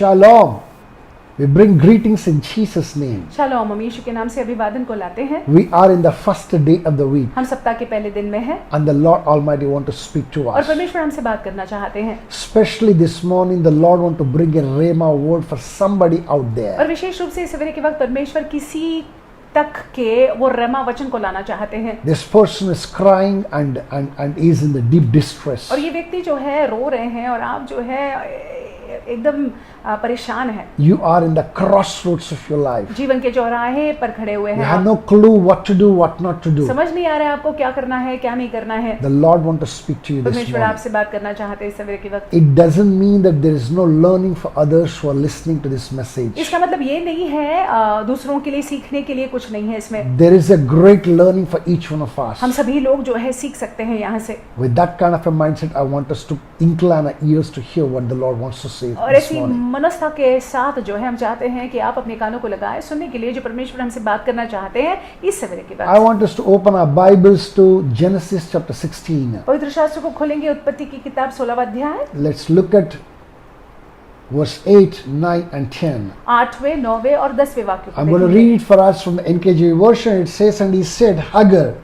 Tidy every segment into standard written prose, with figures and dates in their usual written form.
Shalom. We bring greetings in Jesus' name. Shalom, हम यीशु के नाम से अभिवादन को लाते हैं। We are in the first day of the week, हम सप्ताह के पहले दिन में हैं and the Lord Almighty want to speak to और us. परमेश्वर हमसे बात करना चाहते हैं। Especially this morning, the Lord want to bring a rhema word for somebody out और there. विशेष रूप से इस सवेरे के वक्त परमेश्वर किसी तक के वो रमा वचन को लाना चाहते हैं। This person is crying and is in the deep distress. और ये व्यक्ति जो है रो रहे हैं और आप जो है एकदम परेशान है। You are in the crossroads of your life. जीवन के चौराहे पर खड़े हुए You हैं have आप। no clue what to do, what not to do. समझ नहीं आ रहा है आपको क्या करना है क्या नहीं करना है। The Lord want to speak to you this परमेश्वर morning. आपसे बात करना चाहते हैं इस सवेरे के वक्त। It doesn't mean that there is no learning for others who are listening to this message. इसका मतलब ये नहीं है दूसरों के लिए सीखने के लिए कुछ नहीं है इसमें। There is a great learning for each one of us. हम सभी लोग जो है सीख सकते हैं यहाँ से। With that kind of a mindset, I want us to incline our ears to hear what the Lord wants to say और this ऐसी morning. मनस्था के साथ जो है हम चाहते हैं कि आप अपने कानों को लगाएं सुनने के लिए जो परमेश्वर हमसे बात करना चाहते हैं इस सवेरे के I बाद। want us to open our Bibles to Genesis chapter 16. पवित्र शास्त्र को खोलेंगे उत्पत्ति की किताब 16वां अध्याय Let's look at verse 8, 9 and 10. 8वें 9वें और 10वें वाक्य को I'm going to देखेंगे। read it for us from the NKJV version. It says, and he said, Hagar,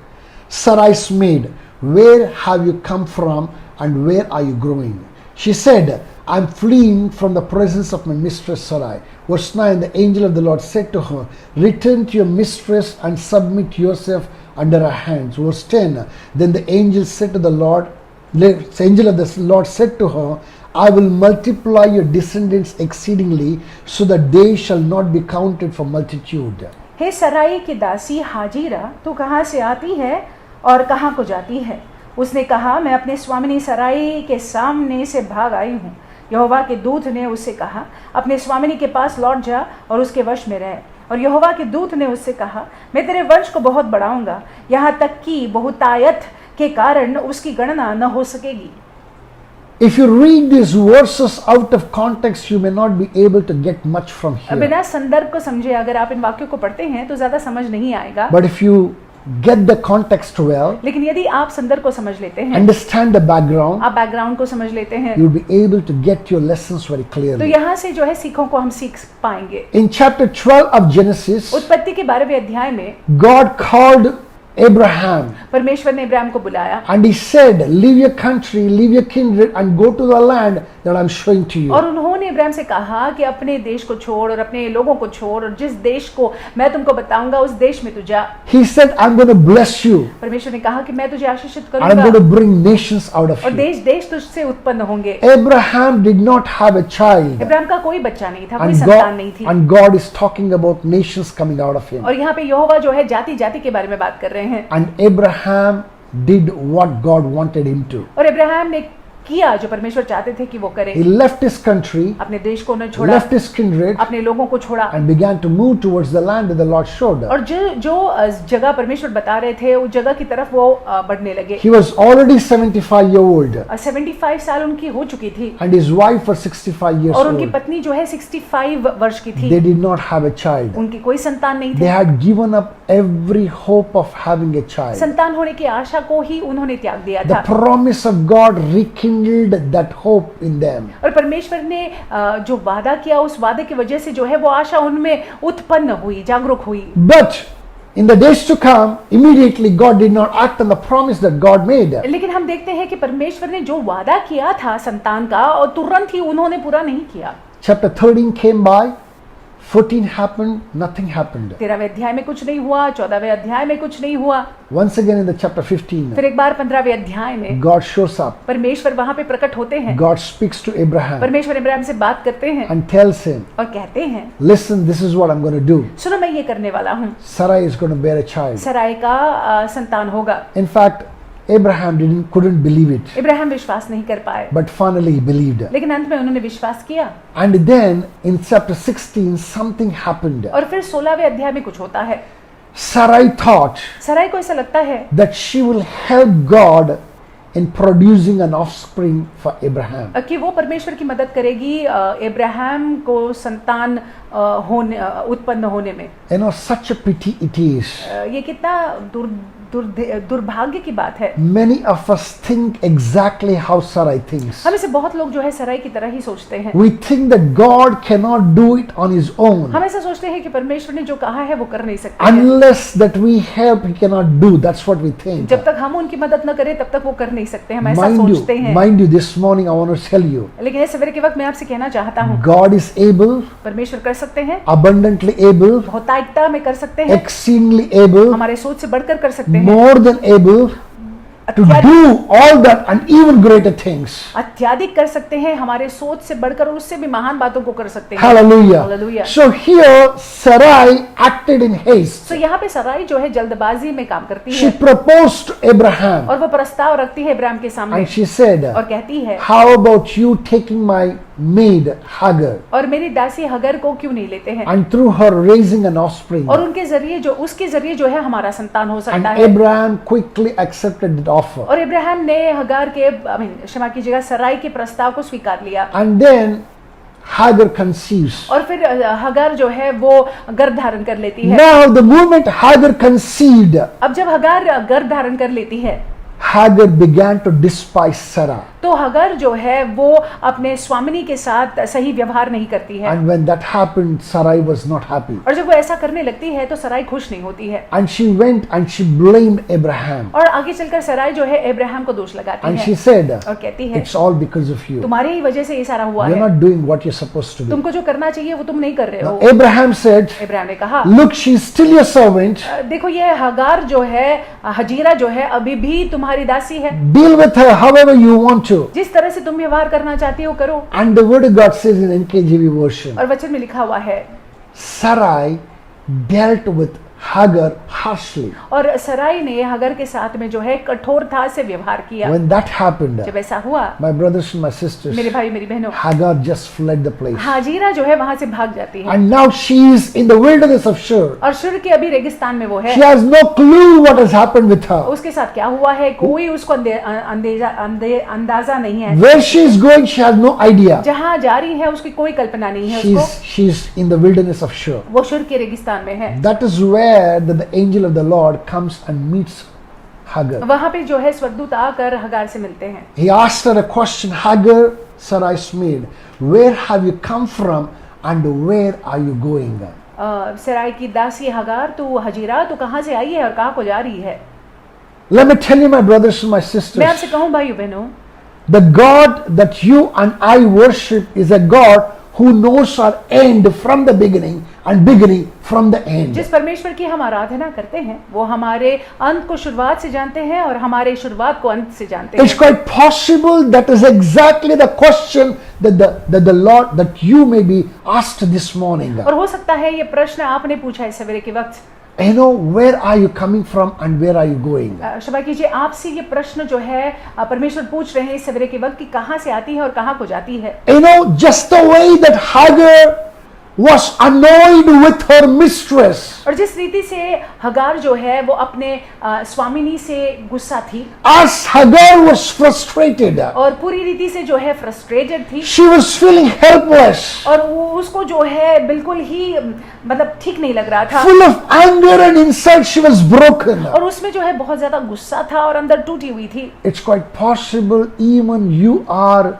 Sarai's maid, where have you come from and where are you growing? She said, I'm fleeing from the presence of my mistress Sarai. Verse 9, the angel of the Lord said to her, return to your mistress and submit yourself under her hands. Verse 10, then the angel said to the Lord, the angel of the Lord said to her, I will multiply your descendants exceedingly, so that they shall not be counted for multitude. हे सराई की दासी हाजिरा, तू कहाँ से आती है और कहाँ को जाती है? उसने कहा, मैं अपने स्वामिनी सराई के सामने से भाग आई हूँ। यहोवा के दूत ने उससे कहा, अपने स्वामिनी के पास लौट जा और उसके वश में रह। और यहोवा के दूत ने उससे कहा, मैं तेरे वंश को बहुत बढ़ाऊंगा, यहाँ तक कि बहुतायत के कारण उसकी गणना न हो सकेगी। If you read these verses out of context, you may not be able to get much from here. बिना संदर्भ को समझे अगर आप इन वाक्यों को पढ़ते हैं तो ज्यादा समझ नहीं आएगा। But if you get the context well, लेकिन यदि आप संदर्भ को समझ लेते हैं, understand the background, आप बैकग्राउंड को समझ लेते हैं, you'll be able to get your lessons very तो clearly. यहाँ से जो है सीखों को हम सीख पाएंगे। In chapter 12 of Genesis, उत्पत्ति के 12वें अध्याय में God called Abraham परमेश्वर ने इब्राहिम को बुलाया and he said, leave your country, leave your kindred and go to the land that I'm showing to you. और उन्होंने इब्राहिम से कहा कि अपने देश को छोड़ और अपने लोगों को छोड़ और जिस देश को मैं तुमको बताऊंगा उस देश में तू जा। He said, I'm going to bless you परमेश्वर ने कहा कि मैं तुझे आशीषित and I'm going करूंगा to bring nations out of और you. देश देश तुझसे उत्पन्न होंगे। Abraham did not have a child, Ibrahim का कोई बच्चा नहीं था, कोई and संतान नहीं थी। God is talking about nations coming out of him. और यहाँ पे यहोवा जो है जाति जाति के बारे में बात कर रहे हैं। And Abraham did what God wanted him to. और इब्राहिम ने किया जो परमेश्वर चाहते थे कि वो करे। He left his country, अपने देश को न छोड़ा, left his kindred, अपने लोगों को छोड़ा and began to move towards the land that the Lord showed him. और जो जगह परमेश्वर बता रहे थे उस जगह की तरफ वो बढ़ने लगे। He was already 75-year-old 75 साल उनकी हो चुकी थी and his wife was 65 years और उनकी old. पत्नी जो है 65 वर्ष की थी। They did not have a child. उनकी कोई संतान नहीं They थी। had given up every hope of having a child. संतान होने की आशा को ही उन्होंने त्याग दिया The था promise of God rekindled that hope in them. और परमेश्वर ने जो वादा किया उस वादे की वजह से जो है वो आशा उनमें उत्पन्न हुई, जागरूक हुई। But in the days to come, immediately God did not act on the promise that God made. लेकिन हम देखते हैं कि परमेश्वर ने जो वादा किया था संतान का और तुरंत ही उन्होंने पूरा नहीं किया। Chapter 13 came by, 14 happened, nothing happened. 13वें अध्याय में कुछ नहीं हुआ, 14वें अध्याय में कुछ नहीं हुआ। Once again in the chapter 15, फिर एक बार 15वें अध्याय में God shows up. परमेश्वर वहां पे प्रकट होते हैं। God speaks to Abraham परमेश्वर इब्राहिम से बात करते हैं and tells him, और कहते हैं, listen, this is what I'm going to do. सुनो मैं ये करने वाला हूँ, Sarai is going to bear a child. सराय का संतान होगा। In fact, Abraham couldn't believe it, Ibrahim विश्वास नहीं कर पाए, but finally he believed. लेकिन अंत में उन्होंने विश्वास किया। And then in chapter 16, something happened. और फिर 16वें अध्याय में कुछ होता है। Sarai thought सराय को ऐसा लगता है that she will help God in producing an offspring for Abraham. कि वो परमेश्वर की मदद करेगी इब्राहिम को संतान उत्पन्न होने में। You know, such a pity it is ये कितना दुर्भाग्य की बात है। Many of us think exactly how Sarai thinks. हम से बहुत लोग जो है सराय की तरह ही सोचते हैं। We think that God cannot do it on His own. हम ऐसा सोचते हैं कि परमेश्वर ने जो कहा है वो कर नहीं सकते हैं। Unless that we help, He cannot do. That's what we think. जब तक हम उनकी मदद न करें तब तक वो कर नहीं सकते, हम ऐसा सोचते हैं। Mind you, this morning I want to tell you, लेकिन इस सवेरे के वक्त मैं आपसे कहना चाहता हूँ, God is able, परमेश्वर कर सकते हैं, abundantly able, बहुतायता में कर सकते हैं, exceedingly able, हमारे सोच से बढ़कर कर सकते हैं, more than able to do all that and even greater things. अत्यधिक कर सकते हैं, हमारे सोच से बढ़कर और उससे भी महान बातों को कर सकते हैं। Hallelujah. Hallelujah. So here Sarai acted in haste. तो यहाँ पे सराई जो है जल्दबाजी में काम करती She है proposed to Abraham और वो प्रस्ताव रखती है इब्राहिम के सामने and she said, और कहती है, how about you taking my maid Hagar और मेरी दासी हगर को क्यों नहीं लेते हैं and through her raising an offspring? और उनके जरिए जो उसके जरिए जो है हमारा संतान हो And सकता है। Abraham quickly accepted that offer. और इब्राहिम ने हगार के क्षमा कीजिएगा सराई के प्रस्ताव को स्वीकार लिया And then Hagar conceives. और फिर हगार जो है वो गर्भ धारण कर लेती है। Now the moment Hagar conceived, अब जब हगार गर्भ धारण कर लेती है Hagar began to despise Sarah. तो हगार जो है वो अपने स्वामिनी के साथ सही व्यवहार नहीं करती है And when that happened, Sarai was not happy. और जब वो ऐसा करने लगती है तो सराई खुश नहीं होती है And she went and she blamed Abraham. और आगे चलकर सराई जो है इब्राहिम को दोष लगाती And है she said, और कहती है it's all because of you. तुम्हारी ही वजह से ये सारा हुआ You're है, not doing what you're supposed to do. तुमको जो करना चाहिए वो तुम नहीं कर रहे Now, हो। Abraham said, इब्राहिम ने कहा, look, she's still your servant. देखो ये हगार जो है हजीरा जो है अभी भी तुम्हारी दासी है, Deal with her however you want to. जिस तरह से तुम व्यवहार करना चाहती हो करो। And the word of God says in NKJV version, और वचन में लिखा हुआ है Sarai dealt with Hagar harshly. और सराई ने हगर के साथ में जो है कठोरता से व्यवहार किया। When that happened, जब ऐसा हुआ my brothers and my sisters, मेरे भाई मेरी बहनों, Hagar just fled the place. Hazira जो है वहां से भाग जाती है And now she is in the wilderness of Shur. और शुर के अभी रेगिस्तान में वो है। She has no clue what has happened with her. उसके साथ क्या हुआ है कोई उसको अंदाजा नहीं है। Where she is going, she has no idea. जहाँ जा रही है उसकी कोई कल्पना नहीं है उसको। She's in the wilderness of Shur. वो शुर के रेगिस्तान में है। That is where the angel of the Lord comes and meets Hagar. वहां पे जो है स्वर्गदूत आकर हगार से मिलते हैं। He asked her a question, Hagar, Sarai's maid, where have you come from and where are you going? सराय की दासी हगार तू हजीरा तू कहाँ से आई है और कहाँ को जा रही है? Let me tell you, my brothers and my मैं sisters, आपसे कहूँ भाइयों बहनों, the God that you and I worship is a God who knows our end from the beginning and beginning from the end. जिस परमेश्वर की हम आराधना करते हैं वो हमारे अंत को शुरुआत से जानते हैं और हमारे शुरुआत को अंत से जानते It's हैं। quite possible that is exactly the question that the Lord, that you may be asked this morning. और हो सकता है ये प्रश्न आपने पूछा है सवेरे के वक्त, You know, where are you coming from and where are you going? क्षमा कीजिए आपसे ये प्रश्न जो है परमेश्वर पूछ रहे हैं इस सवेरे के वक्त कि कहाँ से आती है और कहाँ को जाती है। You know, just the way that Hagar was annoyed with her mistress. और जिस रीति से हगार जो है वो अपने स्वामिनी से गुस्सा थी As Hagar was frustrated, और पूरी रीति से जो है फ्रस्ट्रेटेड थी she was feeling helpless, और वो उसको जो है बिल्कुल ही मतलब ठीक नहीं लग रहा था full of anger, and inside she was broken. और उसमें जो है बहुत ज्यादा गुस्सा था और अंदर टूटी हुई थी। It's quite possible even you are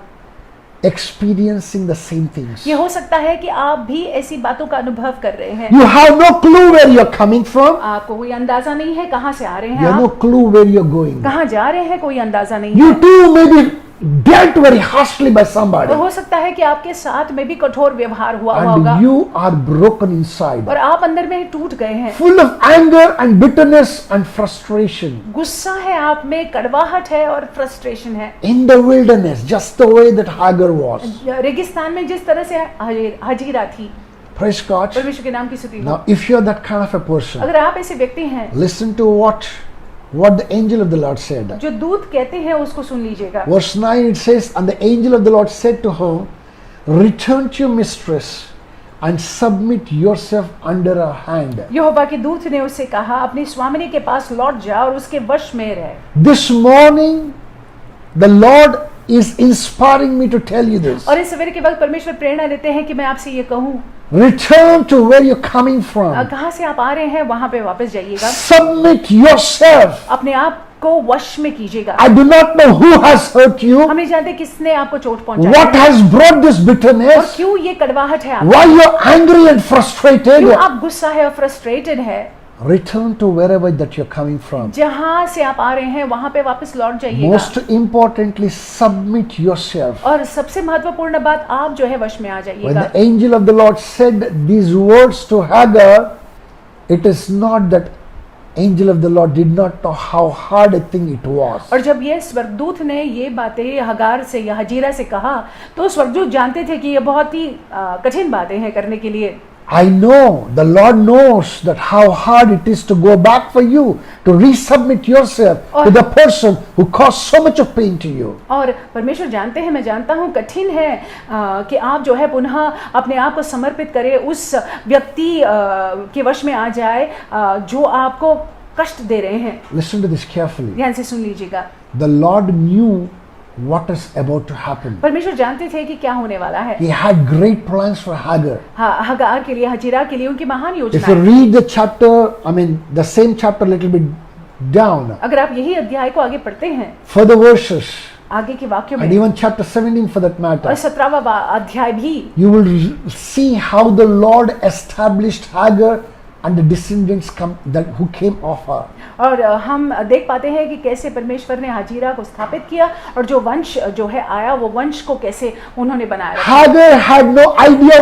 experiencing the same things. ये हो सकता है कि आप भी ऐसी बातों का अनुभव कर रहे हैं। You have no clue where you're coming from. आपको कोई अंदाजा नहीं है कहाँ से आ रहे You हैं have no आप, clue where you're going. कहाँ जा रहे हैं कोई अंदाजा नहीं You है। too may be dealt very harshly by somebody, और हो सकता है कि आपके साथ में भी कठोर व्यवहार हुआ होगा and you are broken inside, और आप अंदर में ही टूट गए हैं। full of anger and bitterness and frustration. गुस्सा है आप में, कड़वाहट है और फ्रस्ट्रेशन है। In the wilderness, just the way that Hagar was. रेगिस्तान में जिस तरह से हजीरा थी। Praise God. परमेश्वर के नाम की स्तुति हो। Now, if you're that kind of a person, अगर आप ऐसे व्यक्ति हैं, listen to what the angel of the Lord said. जो दूत कहते हैं उसको सुन लीजिएगा। Verse 9 it says, and the angel of the Lord said to her, return to your mistress and submit yourself under her hand. यहोवा के दूत ने उससे कहा अपनी स्वामिनी के पास लौट जा और उसके वश में रह। This morning the Lord is inspiring me to tell you this. और इस सवेरे के वक्त परमेश्वर प्रेरणा देते हैं कि मैं आपसे ये कहूँ Return to where you're coming from. कहाँ से आप आ रहे हैं वहां पे वापस जाइएगा, Submit yourself. अपने आप को वश में कीजिएगा। I do not know who has hurt you, हम नहीं जानते किसने आपको चोट पहुंचाई what है, has brought this और bitterness, क्यों ये कड़वाहट है आप, why you're angry and frustrated. क्यों आप गुस्सा है और फ्रस्ट्रेटेड है। Return to wherever that you're coming from. जहां से आप आ रहे हैं वहां पे वापस लौट जाइएगा, Most importantly, submit yourself. और सबसे महत्वपूर्ण बात, आप जो है वश में आ When जाइएगा। the angel of the Lord said these words to Hagar, it is not that angel of the Lord did not know how hard a thing it was. और जब ये स्वर्गदूत ने ये बातें हगार से या हजीरा से कहा, तो स्वर्गदूत जानते थे कि ये बहुत ही कठिन बातें हैं करने के लिए। I know, the Lord knows that how hard it is to go back for you to resubmit yourself to the person who caused so much of pain to you. और परमेश्वर जानते हैं, मैं जानता हूँ कठिन है कि आप जो है पुनः अपने आप को समर्पित करें, उस व्यक्ति के वश में आ जाए जो आपको कष्ट दे रहे हैं। Listen to this carefully. ध्यान से सुन लीजिएगा। The Lord knew what is about to happen. परमेश्वर जानते थे कि क्या होने वाला है। He had great plans for Hagar. हाँ, हगार के लिए, हजीरा के लिए उनकी महान If you योजना है। read the chapter, I mean the same chapter a little bit down, अगर आप यही अध्याय को आगे पढ़ते हैं, further verses, आगे के वाक्यों and में, even chapter 17 for that और matter, 17वां अध्याय भी, you will see how the Lord established Hagar and the descendants who came of her. और हम देख पाते हैं कि कैसे परमेश्वर ने हाजिरा को स्थापित किया, और जो वंश जो है आया, वो वंश को कैसे उन्होंने बनाया रखा। Hagar had no idea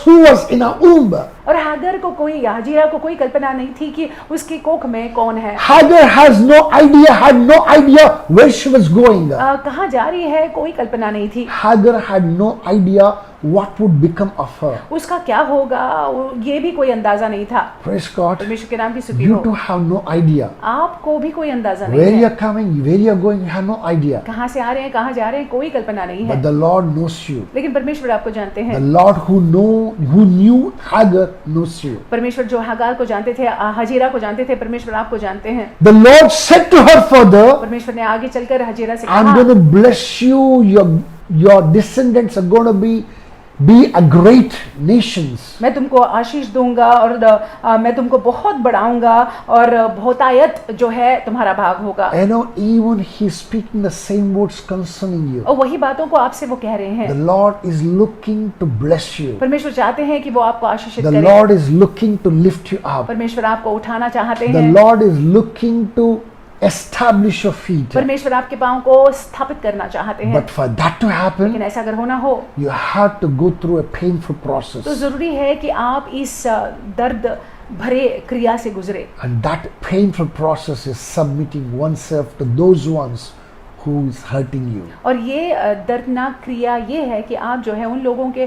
who was in her womb. और हागर को कोई, हाजिरा को कोई कल्पना नहीं थी कि उसकी कोख में कौन है। Hagar had no idea where she was going. कहाँ जा रही है कोई कल्पना नहीं थी। Hagar had no idea what would become of her. उसका क्या होगा ये भी कोई अंदाजा नहीं था। Praise God. परमेश्वर के नाम की स्तुति You हो। too have no idea. आपको भी कोई अंदाजा Where नहीं you है, are coming, where you are going, you have no idea. कहाँ से आ रहे हैं, कहाँ जा रहे हैं, कोई कल्पना नहीं है। But the Lord knows you. लेकिन परमेश्वर आपको जानते The हैं। Lord who knew Hagar knows you. परमेश्वर जो हगार को जानते थे, हजीरा को जानते थे, परमेश्वर आपको जानते हैं। The Lord said to her further, परमेश्वर ने आगे चलकर हजीरा से I'm कहा, going to bless you. Your descendants are going to be a great nations. मैं तुमको आशीष दूंगा, और मैं तुमको बहुत बढ़ाऊंगा, और बहुतायत जो है तुम्हारा भाग होगा। You know, even He's speaking the same words concerning you. और वही बातों को आपसे वो कह रहे The हैं। Lord is looking to bless you. परमेश्वर चाहते हैं कि वो आपको आशीषित The करें। Lord is looking to lift you up. परमेश्वर आपको उठाना चाहते The हैं। Lord is looking to establish your feet. परमेश्वर आपके पाँव को स्थापित करना चाहते हैं। But for that to happen, लेकिन ऐसा अगर होना हो, you have to go through a painful process. तो जरूरी है कि आप इस दर्द भरे क्रिया से गुजरे। And that painful process is submitting oneself to those ones who is hurting you. और ये दर्दनाक क्रिया ये है कि आप जो है उन लोगों के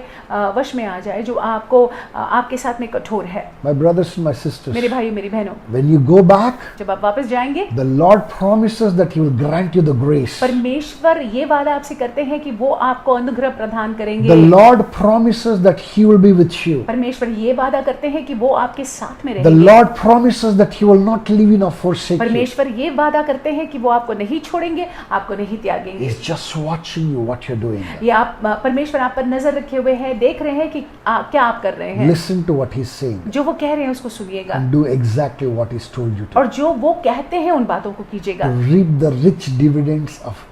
वश में आ जाए जो आपको आपके साथ में कठोर है। My brothers and my sisters, मेरे भाइयों, मेरी बहनों, when you go back, जब आप वापस जाएंगे, the Lord promises that He will grant you the grace. परमेश्वर ये वादा आपसे करते हैं कि वो आपको अनुग्रह प्रदान करेंगे। The Lord promises that He will be with you. परमेश्वर ये वादा करते हैं कि वो आपके साथ में The रहेंगे। Lord promises that He will not leave you nor forsake you. परमेश्वर ये वादा करते हैं कि वो आपको नहीं छोड़ेंगे, आपको नहीं त्यागेंगे। He's just watching you what you're doing. ये आप परमेश्वर आप पर नजर रखे हुए हैं, देख रहे हैं कि क्या आप कर रहे हैं। Listen to what He's saying जो वो कह रहे हैं उसको सुनिएगा, and do exactly what He's told you to. और जो वो कहते हैं उन बातों को कीजिएगा। To reap the rich dividends of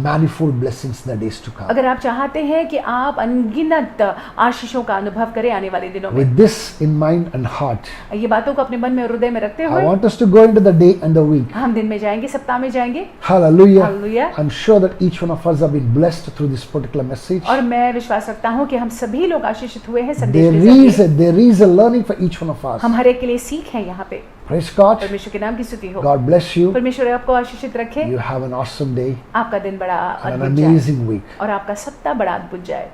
manifold blessings in the days to come. अगर आप चाहते हैं कि आप अनगिनत आशीषों का अनुभव करें आने वाले दिनों में, With this in mind and heart, ये बातों को अपने मन में और हृदय में रखते I हुए want us to go into the day and the week. हम दिन में जाएंगे, सप्ताह में जाएंगे। Hallelujah. Hallelujah. I'm sure that each one of us have been blessed through this particular message. और मैं विश्वास रखता हूँ कि हम सभी लोग आशीषित हुए हैं संदेश के जरिए। There is a learning for each one of us. हम हर एक के लिए सीख है यहाँ पे। Praise God. परमेश्वर के नाम की स्तुति हो। God bless you. परमेश्वर आपको आशीषित रखे, You have an awesome day आपका दिन बड़ा and an अद्भुत जाए, amazing week. और आपका सप्ताह बड़ा अद्भुत जाए।